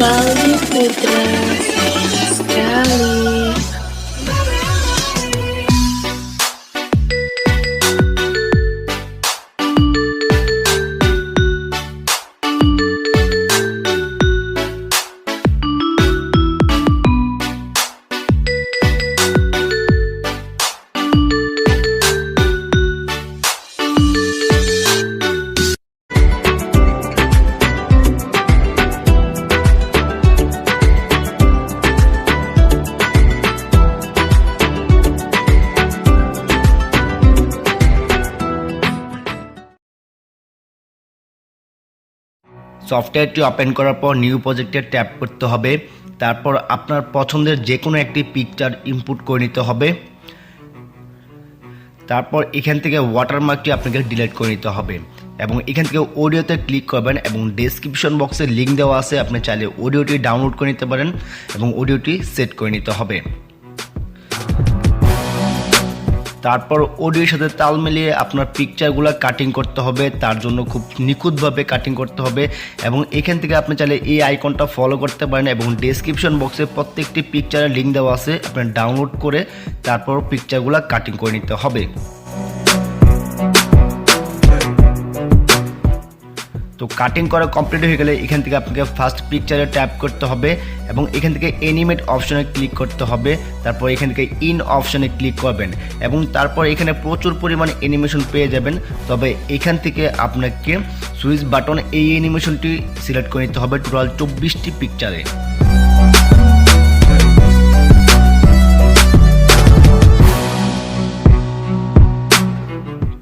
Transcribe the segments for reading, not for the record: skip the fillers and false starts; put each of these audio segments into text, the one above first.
Baldi Putra, sayang sekali. সফটওয়্যারটি open করার পর নিউ প্রজেক্টে ট্যাপ করতে হবে। তারপর আপনার পছন্দের যে কোনো একটি পিকচার ইনপুট করে নিতে হবে। তারপর এখান থেকে ওয়াটারমার্কটি আপনাকে ডিলিট করে নিতে হবে এবং এখান থেকে অডিওতে ক্লিক করবেন এবং ডেসক্রিপশন বক্সে লিঙ্ক দেওয়া আছে, আপনি চাইলে অডিওটি ডাউনলোড করে নিতে পারেন এবং অডিওটি সেট করে নিতে হবে। তারপর অডিওর সাথে তাল মিলিয়ে আপনার পিকচারগুলো কাটিং করতে হবে, তার জন্য খুব নিখুঁতভাবে কাটিং করতে হবে এবং এখান থেকে আপনি চাইলে এই আইকনটা ফলো করতে পারেন এবং ডেসক্রিপশন বক্সে প্রত্যেকটি পিকচারের লিঙ্ক দেওয়া আছে, আপনি ডাউনলোড করে তারপর পিকচারগুলো কাটিং করে নিতে হবে। তো কাটিং করা কমপ্লিট হয়ে গেলে এখান থেকে আপনাকে ফার্স্ট পিকচারে ট্যাপ করতে হবে এবং এখান থেকে অ্যানিমেট অপশনে ক্লিক করতে হবে। তারপর এখান থেকে ইন অপশনে ক্লিক করবেন এবং তারপর এখানে প্রচুর পরিমাণে অ্যানিমেশন পেয়ে যাবেন। তবে এখান থেকে আপনাকে সুইচ বাটন এই অ্যানিমেশনটি সিলেক্ট করে নিতে হবে টোটাল 24টি পিকচারে।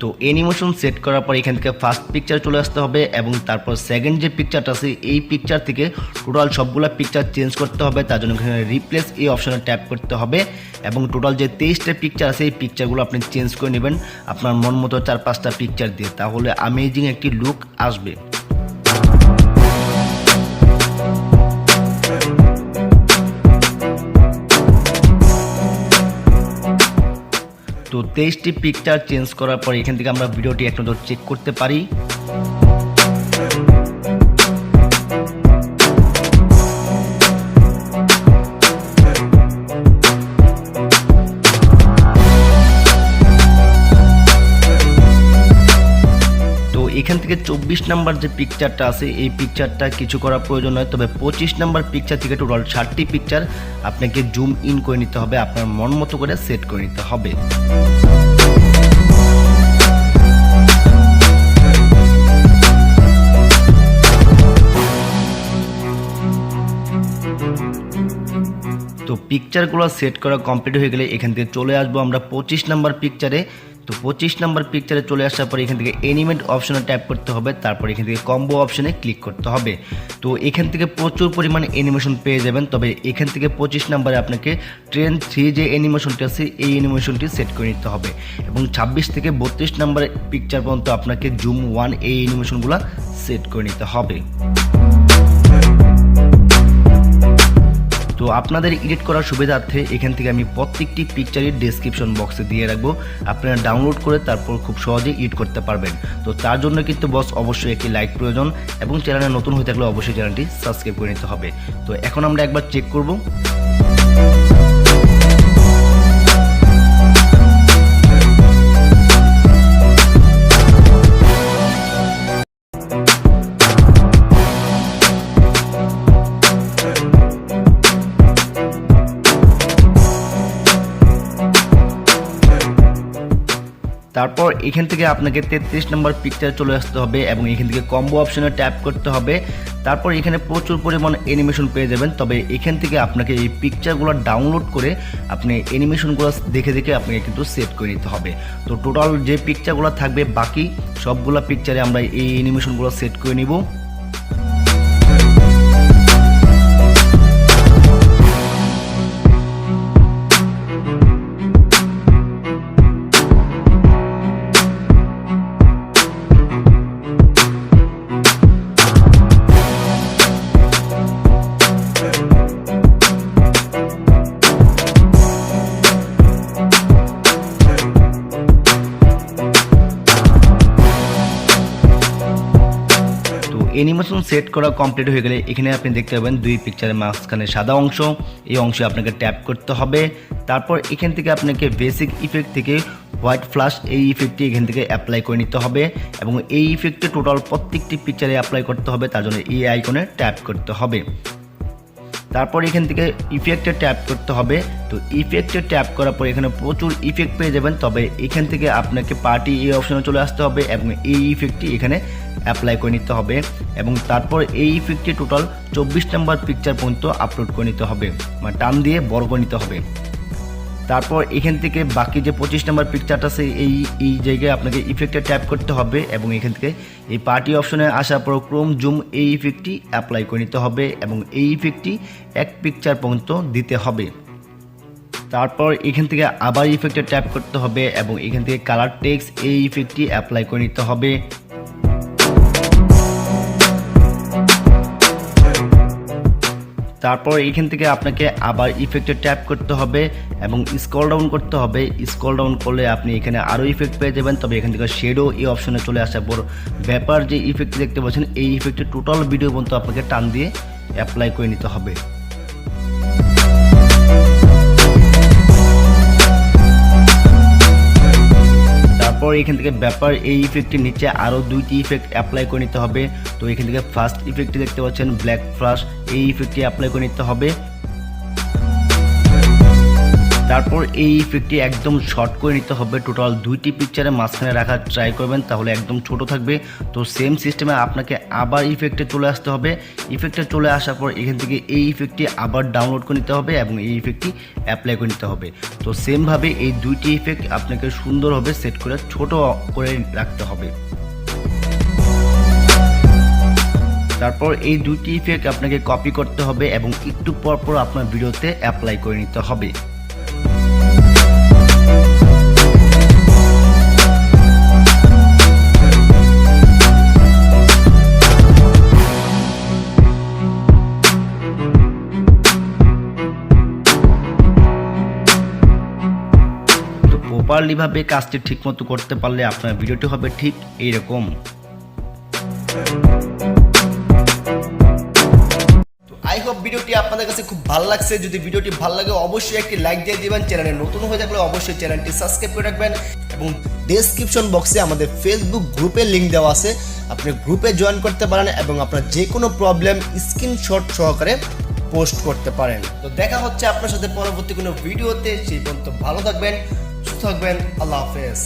তো অ্যানিমেশন সেট করার পর এখান থেকে ফার্স্ট পিকচার চলে আসতে হবে এবং তারপর সেকেন্ড যে পিকচারটা আছে এই পিকচার থেকে টোটাল সবগুলো পিকচার চেঞ্জ করতে হবে। তার জন্য এখানে রিপ্লেস এই অপশনে ট্যাপ করতে হবে এবং টোটাল যে 23টা পিকচার আছে এই পিকচারগুলো আপনি চেঞ্জ করে নেবেন আপনার মন মতো 4-5টা পিকচার দিয়ে, তাহলে অ্যামেজিং একটি লুক আসবে। তো 23টি পিকচার চেঞ্জ করার পর এখান থেকে আমরা ভিডিওটি এক নজর চেক করতে পারি। তো এখান থেকে 24 নাম্বার যে পিকচারটা আছে এই পিকচারটা কিছু করার প্রয়োজন নয়, তবে 25 নাম্বার পিকচার থেকে টোটাল 60টি পিকচার আপনাকে জুম ইন করে নিতে হবে, আপনার মন মতো করে সেট করে নিতে হবে। তো পিকচারগুলো সেট করা কমপ্লিট হয়ে গেলে এখান থেকে চলে আসবো আমরা 25 নাম্বার পিকচারে। তো 25 নাম্বার পিকচারে চলে আসার পর এখান থেকে অ্যানিমেট অপশনে ট্যাপ করতে হবে, তারপর এখান থেকে কম্বো অপশনে ক্লিক করতে হবে। তো এখান থেকে প্রচুর পরিমাণে অ্যানিমেশন পেয়ে যাবেন, তবে এখান থেকে 25 নাম্বারে আপনাকে ট্রেন 3 যে অ্যানিমেশনটি আছে এই অ্যানিমেশনটি সেট করে নিতে হবে এবং 26 থেকে 32 নাম্বার পিকচার পর্যন্ত আপনাকে জুম 1 এই অ্যানিমেশনগুলো সেট করে নিতে হবে। তো আপনাদের এডিট করার সুবিধার্থে এখান থেকে আমি প্রত্যেকটি পিকচারের ডেসক্রিপশন বক্সে দিয়ে রাখবো, আপনারা ডাউনলোড করে তারপর খুব সহজেই এডিট করতে পারবেন। তো তার জন্য কিন্তু বস অবশ্যই একটি লাইক প্রয়োজন এবং চ্যানেলে নতুন হয়ে থাকলে অবশ্যই চ্যানেলটি সাবস্ক্রাইব করে নিতে হবে। তো এখন আমরা একবার চেক করব। তারপর এখান থেকে আপনাকে 33 নম্বর পিকচার চলে আসতে হবে এবং এখান থেকে কম্বো অপশনে ট্যাপ করতে হবে। তারপর এখানে প্রচুর পরিমাণ অ্যানিমেশন পেয়ে যাবেন, তবে এখান থেকে আপনাকে এই পিকচারগুলো ডাউনলোড করে আপনি অ্যানিমেশনগুলো দেখে দেখে আপনাকে কিন্তু সেট করে নিতে হবে। তো টোটাল যে পিকচারগুলো থাকবে বাকি সবগুলো পিকচারে আমরা এই অ্যানিমেশনগুলো সেট করে নিব। অ্যানিমেশন সেট করা কমপ্লিট হয়ে গেলে এখানে আপনি দেখতে পাবেন দুই পিকচারের মাঝখানে সাদা অংশ, এই অংশে আপনাকে ট্যাপ করতে হবে। তারপর এখান থেকে আপনাকে বেসিক ইফেক্ট থেকে হোয়াইট ফ্লাশ এই ইফেক্টটি এখান থেকে অ্যাপ্লাই করে নিতে হবে এবং এই ইফেক্টে টোটাল প্রত্যেকটি পিকচারে অ্যাপ্লাই করতে হবে, তার জন্য এই আইকনে ট্যাপ করতে হবে। তারপর এখান থেকে ইফেক্টে ট্যাপ করতে হবে। তো ইফেক্টে ট্যাপ করার পর এখানে প্রচুর ইফেক্ট পেয়ে যাবেন, তবে এখান থেকে আপনাকে পার্টি এই অপশনে চলে আসতে হবে এবং এই ইফেক্টটি এখানে অ্যাপ্লাই করে নিতে হবে এবং তারপর এই ইফেক্টটি টোটাল 24 নম্বর পিকচার পর্যন্ত আপলোড করে নিতে হবে, মানে টান দিয়ে বড় করে নিতে হবে। তারপর এখান থেকে বাকি যে 25 নম্বর পিকচারটা আছে এই জায়গায় আপনাকে ইফেক্টে ট্যাপ করতে হবে এবং এখান থেকে এই পার্টি অপশনে আসার পর ক্রোম জুম এই ইফেক্টটি অ্যাপ্লাই করে নিতে হবে এবং এই ইফেক্টটি এক পিকচার পর্যন্ত দিতে হবে। তারপর এখান থেকে আবার ইফেক্টে ট্যাপ করতে হবে এবং এখান থেকে কালার টেক্সট এই ইফেক্টটি অ্যাপ্লাই করে নিতে হবে। তারপর এখান থেকে আপনাকে আবার ইফেক্টে ট্যাপ করতে হবে এবং স্ক্রল ডাউন করতে হবে। স্ক্রল ডাউন করলে আপনি এখানে আরও ইফেক্ট পেয়ে যাবেন, তবে এখান থেকে শেডো এই অপশনে চলে আসার পর ব্যাপার যে ইফেক্ট দেখতে পাচ্ছেন এই ইফেক্টে টোটাল ভিডিও পর্যন্ত আপনাকে টান দিয়ে অ্যাপ্লাই করে নিতে হবে। তারপর এখান থেকে ব্যাপার এই ইফেক্টের নিচে আরও দুইটি ইফেক্ট অ্যাপ্লাই করে নিতে হবে। তো এখান থেকে ফার্স্ট ইফেক্টটি দেখতে পাচ্ছেন ব্ল্যাক ফ্লাশ, এই ইফেক্টটি অ্যাপ্লাই করে নিতে হবে। তারপর এই ইফেক্টটি একদম শর্ট করে নিতে হবে, টোটাল দুইটি পিকচারের মাঝখানে রাখার ট্রাই করবেন, তাহলে একদম ছোট থাকবে। তো সেম সিস্টেমে আপনাকে আবার ইফেক্টে চলে আসতে হবে। ইফেক্টে চলে আসার পর এখান থেকে এই ইফেক্টটি আবার ডাউনলোড করে নিতে হবে এবং এই ইফেক্টটি অ্যাপ্লাই করে নিতে হবে। তো সেমভাবে এই দুইটি ইফেক্ট আপনাকে সুন্দরভাবে সেট করে ছোট করে রাখতে হবে। তারপর এই দুইটি ইফেক্ট আপনাকে কপি করতে হবে এবং একটু পর পর আপনার ভিডিওতে অ্যাপ্লাই করে নিতে হবে। প্রপারলি ভাবে কাজটি ঠিকমতো করতে পারলে আপনার ভিডিওটি হবে ঠিক এইরকম। আই হোপ ভিডিওটি আপনাদের কাছে খুব ভালো লাগছে। যদি ভিডিওটি ভালো লাগে অবশ্যই একটি লাইক দিয়ে দিবেন, চ্যানেলে নতুন হয়ে থাকলে অবশ্যই চ্যানেলটি সাবস্ক্রাইব করে রাখবেন এবং ডেসক্রিপশন বক্সে আমাদের ফেসবুক গ্রুপের লিঙ্ক দেওয়া আছে, আপনি গ্রুপে জয়েন করতে পারেন এবং আপনার যে কোনো প্রবলেম স্ক্রিনশট সহকারে পোস্ট করতে পারেন। তো দেখা হচ্ছে আপনার সাথে পরবর্তী কোনো ভিডিওতে, সেই পর্যন্ত ভালো থাকবেন, সুস্থ থাকবেন, আল্লাহ হাফেজ।